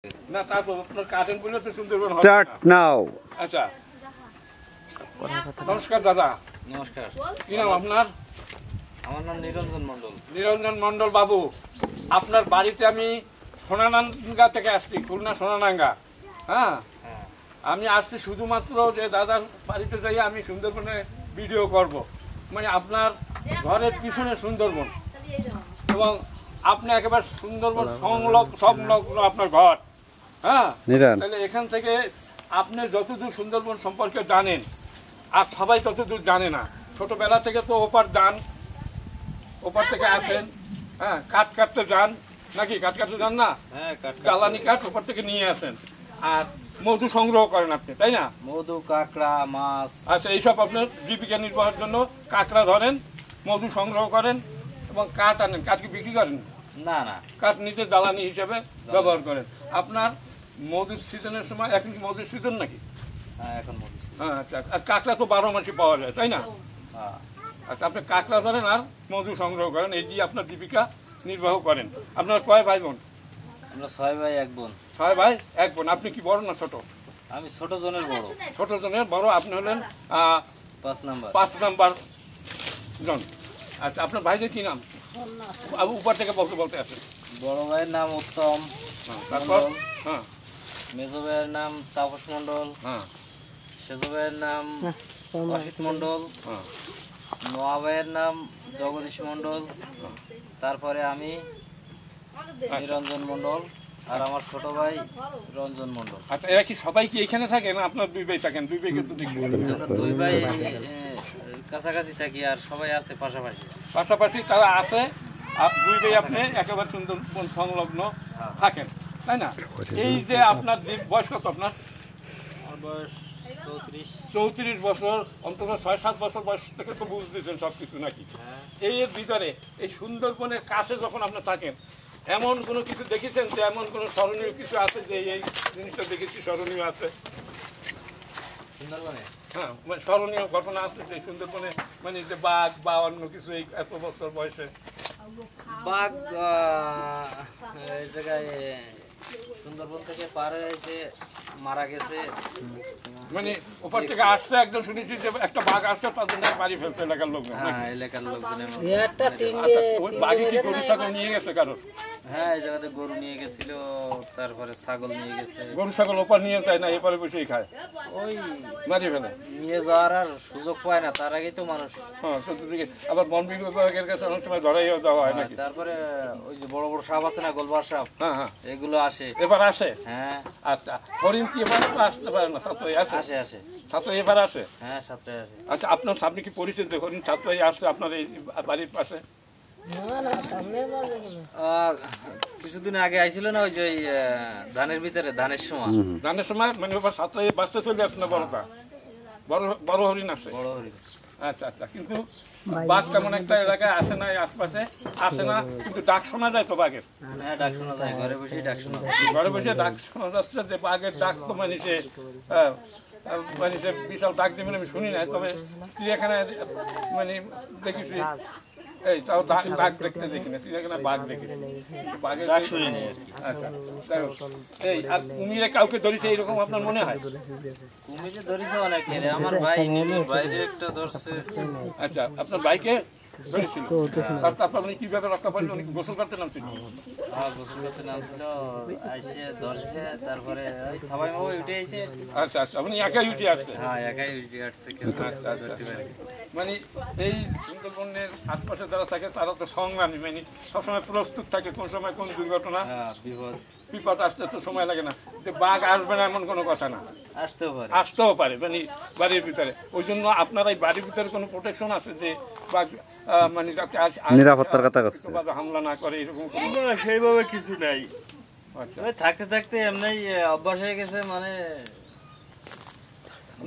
না তারপর আপনার কাটেন বলে তো সুন্দরবন হবে স্টার্ট নাও। আচ্ছা, নমস্কার দাদা। নমস্কার। কি নাম আপনার? আমার নাম নিরঞ্জন মণ্ডল। নিরঞ্জন মণ্ডল বাবু, আপনার বাড়িতে আমি সোনানাঙ্গা থেকে আসছি, খুলনা সোনানাঙ্গা। হ্যাঁ, আমি আসছি শুধুমাত্র যে দাদার বাড়িতে যাই আমি সুন্দরবনে ভিডিও করব। মানে আপনার ঘরের পিছনে সুন্দরবন এবং আপনি একেবারে সুন্দরবন সংলগ্ন আপনার ঘর। হ্যাঁ, তাহলে এখান থেকে আপনি যতদূর সুন্দরবন সম্পর্কে জানেন আর সবাই ততদূর জানে না। ছোটবেলা থেকে তো ওপার যান, ওপার থেকে আসেন। হ্যাঁ, কাঠ কাটতে যান নাকি? কাঠ কাটতে যান না? হ্যাঁ, জ্বালানি কাঠ ওপার থেকে নিয়ে আসেন আর মধু সংগ্রহ করেন আপনি, তাই না? মধু, কাঁকড়া, মাছ। আচ্ছা, এইসব আপনার জীবিকা নির্বাহের জন্য কাঁকড়া ধরেন, মধু সংগ্রহ করেন এবং কাঠ আনেন। কাঠ কি বিক্রি করেন? না না, কাঠ নিতে জ্বালানি হিসেবে ব্যবহার করেন। আপনার মধুর সিজনের সময়, এখন কি মধুর সিজন নাকি? হ্যাঁ, এখন মধু। হ্যাঁ, আচ্ছা। আর কাঁকড়া তো 12 মাসে পাওয়া যায়, তাই না? হ্যাঁ। আচ্ছা, আপনি কাঁকড়া ধরেন আর মধু সংগ্রহ করেন, এই দিয়ে আপনার জীবিকা নির্বাহ করেন। আপনার কয় ভাই বোন? আমরা 6 ভাই 1 বোন। 6 ভাই 1 বোন। আপনি কি বড় না ছোট? আমি ছোট জনের বড়। ছোট জনের বড়, আপনি হলেন 5 নাম্বার। 5 নাম্বার জন। আচ্ছা, আপনার ভাইদের কি নাম? উপর থেকে বলতে আসেন। বড় ভাইয়ের নাম উত্তম। তারপর? হ্যাঁ। মেজো ভাইয়ের নাম তাপস মণ্ডল। হ্যাঁ। সেজো ভাইয়ের নাম অসিত মণ্ডল। হ্যাঁ। নোয়া ভাইয়ের নাম জগদীশ মণ্ডল। তারপরে আমি নিরঞ্জন মণ্ডল আর আমার ছোট ভাই রঞ্জন মণ্ডল। আচ্ছা, এরা কি সবাই কি এখানে থাকে না আপনার 2 ভাই থাকেন? 2 ভাই কিন্তু দেখি আমরা 2 ভাই কাছাকাছি থাকি আর সবাই আছে পাশাপাশি। পাশাপাশি তারা আছে, আর 2 ভাই আপনি একেবারে সুন্দরবন সংলগ্ন থাকেন, তাই না? এই যে আপনার বয়স কত? আপনার বয়স 34 বছর, অন্তত 6-7 বছর বয়স থেকে তো বুঝতেছেন সব কিছু নাকি? এই এর ভিতরে এই সুন্দরবনের কাছে যখন আপনি থাকেন, এমন কোনো কিছু দেখেছেন যে এমন কোনো স্মরণীয় কিছু আছে যে এই জিনিসটা দেখেছি, স্মরণীয় আছে? সুন্দরবনে হ্যাঁ, মানে স্মরণীয় ঘটনা আছে যে সুন্দরবনে, মানে যে বাঘ বা অন্য কিছু এই এত বছর বয়সে? বাঘ এই জায়গায় সুন্দরবন থেকে পার হয়েছে, মারা গেছে। মানে ওপর থেকে আসছে একদম, শুনেছি যে একটা বাঘ আসছে, তাদের নাকি মারি ফেলছে এলাকার লোক। হ্যাঁ, এলাকার লোকজন। ওই বাঘে কি গরু ছাগল নিয়ে গেছে কারো? হ্যাঁ, এই জায়গাতে গরু নিয়ে গেছিল, তারপরে ছাগল নিয়ে গেছে। গরু ছাগল ওপার নিয়ে যায় না, এপারে বসেই খায়, ওই মারি ফেলে। নিয়ে যাওয়ার আর সুযোগ পায় না, তার আগেই তো মানুষ। হ্যাঁ, চতুর্দিকে আবার বন বিভাগের কাছে অনেক সময় ধরাইও দেওয়া হয় নাকি? তারপরে ওই যে বড় বড় সাপ আছে না, গোলবার সাপ, হ্যাঁ হ্যাঁ, এগুলো আসে। এবার আসে? হ্যাঁ। আচ্ছা, হরিণ কি এবার তো আসতে পারে না? সাতটাই আসে? আসে আসে। সাতটাই এবার আসে? হ্যাঁ, 7টায় আসে। আচ্ছা, আপনার সামনে কি পরিচিত যে হরিণ সাতটাই আসছে আপনার এই বাড়ির পাশে? কিছুদিন আগে আইছিল না, ওই যে ধানের ভিতরে, ধানের সময়। ধানের সময় মানে ওবার সাতটাই বাচ্চা চলে আসছে না? বড়টা বড় হরিণ আসে? বড় হরিণ। আচ্ছা আচ্ছা, কিন্তু বাঘ তেমন একটা এলাকায় আসে না, এই আশপাশে আসে না, কিন্তু ডাক শোনা যায় তো বাঘের? হ্যাঁ, ডাক শোনা যায়, ঘরে বসেই ডাক শোনা যায়। ঘরে বসে ডাক শোনা যাচ্ছে যে বাঘের ডাক তো মানুষে বিশাল ডাক দেবেন আমি শুনি নাই, তবে চিড়িয়াখানা মানে দেখেছি, এই তাও ডাক দেখতে দেখি না, চিড়িয়াখানা বাঘ দেখেছি, বাঘের ডাক শুনি নাই আর কি। আচ্ছা, এই আর কুমিরে কাউকে ধরেছে এইরকম আপনার মনে হয়? কুমিরে ধরেছে অনেকে, আমার ভাই নিজের বাইরে একটা ধরছে। আচ্ছা, আপনার ভাইকে ধরেছিল? তারপর উনি কিভাবে রক্ষা পাইলেন? উনি গোসল করতে নামছিল? হ্যাঁ, গোসল করতে নামছিল, আইসে ধরছে, তারপরে ওই সবাই মামা উঠে আইছে। আচ্ছা আচ্ছা, উনি একাই উঠে আসছে? হ্যাঁ, একাই উঠে আসছে। আচ্ছা আচ্ছা, মানে এই সুন্দরবনের আশপাশে যারা থাকে তারা তো সংগ্রামী, মানে সবসময় প্রস্তুত থাকে কোন সময় কোন দুর্ঘটনা, বিপদ আসতে তো সময় লাগে না। যে বাঘ আসবে না এমন কোনো কথা না, আসতেও পারে মানে বাড়ির ভিতরে। ওই জন্য আপনার এই বাড়ির ভিতরে কোনো প্রোটেকশন আছে যে বাঘ মানে নিরাপত্তার কথা হামলা না করে, এরকম সেইভাবে কিছু নাই। থাকতে থাকতে এমনি অভ্যাস হয়ে গেছে, মানে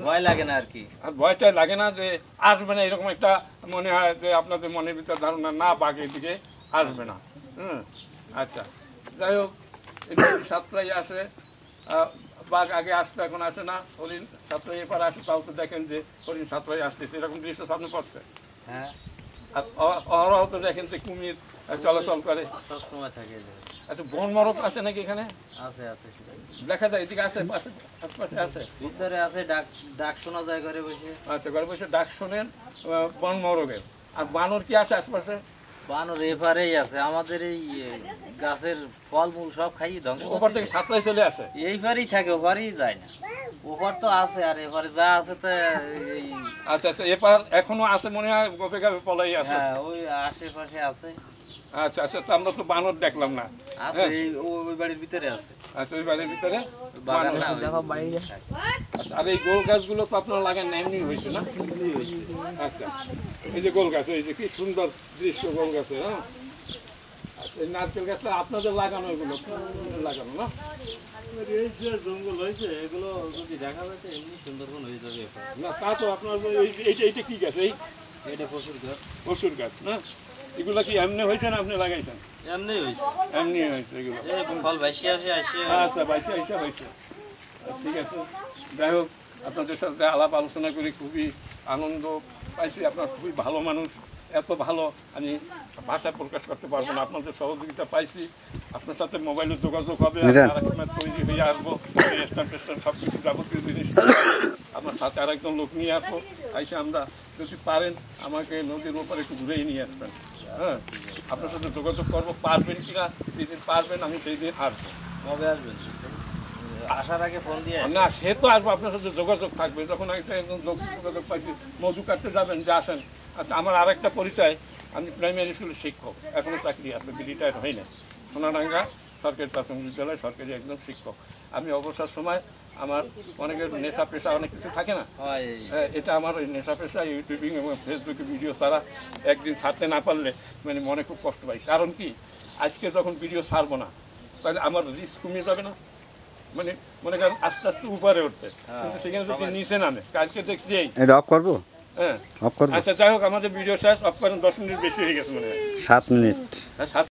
ভয় লাগে না আর কি। আর ভয়টা লাগে না যে আসবে না, এরকম একটা মনে হয় যে আপনাদের মনের ভিতরে ধারণা না বাঘ এদিকে আসবে না। আচ্ছা, যাই হোক, সাতটাই আসে, বাঘ আগে আসতো, এখন আসে না। হরিণ সাতটাই এবার আসে, তাও তো দেখেন যে হরিণ সাতটাই আসতেছে, এরকম দৃশ্য সামনে পড়ছে। হ্যাঁ, আর অহরহ তো দেখেন যে কুমির চলাচল করে? সব সময় থাকে এই জায়গায়। আচ্ছা, বন মরক আছে নাকি এখানে? আছে আছে দেখা যায় এদিকে আছে, পাশে আশপাশে আছে? ভিতরে আছে, ডাক ডাক শোনা যায় ঘরে বসে। আচ্ছা, ঘরে বসে ডাক শোনেন বন মরকের। আর বানর কি আছে আশপাশে? বানর এপারেই আছে, আমাদের এই গাছের ফলমূল সব খাই ধ্বংস ওপর থেকে সাতটায় চলে আসে? এইবারই থাকে, ওপারেই যায় না। ওপার তো আছে, আর এপারে যা আছে তো এই আচ্ছা আচ্ছা, এপার এখনো আছে মনে হয়, গোপে গাপে পলাই আছে। হ্যাঁ ওই আশেপাশে আছে। আচ্ছা আচ্ছা, তো আমরা তো বানর দেখলাম না। আছে এই ওই বাড়ির ভিতরে আছে। আচ্ছা, ওই বাড়ির ভিতরে বাগান না, আচ্ছা, আর এই গোল গাছগুলো তো আপনারা লাগান না, এমনি হয়েছে না? আচ্ছা, এই যে গোল গাছ, এই যে কি সুন্দর দৃশ্য গোল গাছে। হ্যাঁ, আচ্ছা, এই নারকেল গাছটা আপনাদের লাগানো, এগুলো লাগানো না? এই যে জঙ্গল হয়েছে এগুলো যদি দেখা যায় এমনি সুন্দরবন হয়ে যাবে। না, তা তো আপনার এইটা কি গাছ? এটা প্রচুর গাছ, প্রচুর গাছ না? এগুলো কি এমনি হয়েছে না আপনি লাগাইছেন? এমনি হয়েছে, এমনি হয়েছে এগুলো। এই ফল ভাসি আসে আসে। আচ্ছা, বাইশে হিসাব হয়েছে। ঠিক আছে, যাই হোক, আপনাদের সাথে আলাপ আলোচনা করে খুবই আনন্দ পাইছি। আপনার খুবই ভালো মানুষ, এত ভালো আমি ভাষায় প্রকাশ করতে পারবো না। আপনাদের সহযোগিতা পাইছি, আপনার সাথে মোবাইলে যোগাযোগ হবে, তৈরি হয়ে আসবো, স্ট্যান্ড টেস্ট্যান্ড সব কিছু যাবতীয় জিনিস আপনার সাথে আরেকজন লোক নিয়ে আসবো। আইসে আমরা যদি পারেন আমাকে নদীর ওপরে একটু ঘুরেই নিয়ে আসবেন। হ্যাঁ, আপনার সাথে যোগাযোগ করবো, পারবেন কিনা, যেদিন পারবেন আমি সেই দিন আসবো। কবে আসবেন? আসার আগে ফোন দিয়ে না, সে তো আসবো, আপনার সাথে যোগাযোগ থাকবে। যখন একটা একদম যোগাযোগ পাইছি, মধু কাটতে যাবেন, যে আসেন। আচ্ছা, আমার আরেকটা পরিচয়, আমি প্রাইমারি স্কুলের শিক্ষক, এখনও চাকরি আছে, রিটায়ার হই না। সোনাডাঙ্গা সরকারি প্রাথমিক বিদ্যালয়, সরকারি একদম শিক্ষক। আমি অবসর সময় আমার অনেকের নেশা পেশা অনেক কিছু থাকে না, এটা আমার ওই নেশা পেশা ইউটিউবিং এবং ফেসবুকে ভিডিও ছাড়া একদিন ছাড়তে না পারলে মানে মনে খুব কষ্ট পাই। কারণ কি, আজকে যখন ভিডিও ছাড়বো না তাহলে আমার রিস্ক কমে যাবে না, মানে মনে করেন আস্তে আস্তে উপরে উঠতে, কিন্তু সেখানে যদি নিচে নামে। কালকে দেখছি এটা অফ করবো? হ্যাঁ, অফ করবো? আচ্ছা, যাই হোক, আমাদের ভিডিও শেষ, অফ করেন, 10 মিনিট বেশি হয়ে গেছে মনে হয়। 7 মিনিট। হ্যাঁ,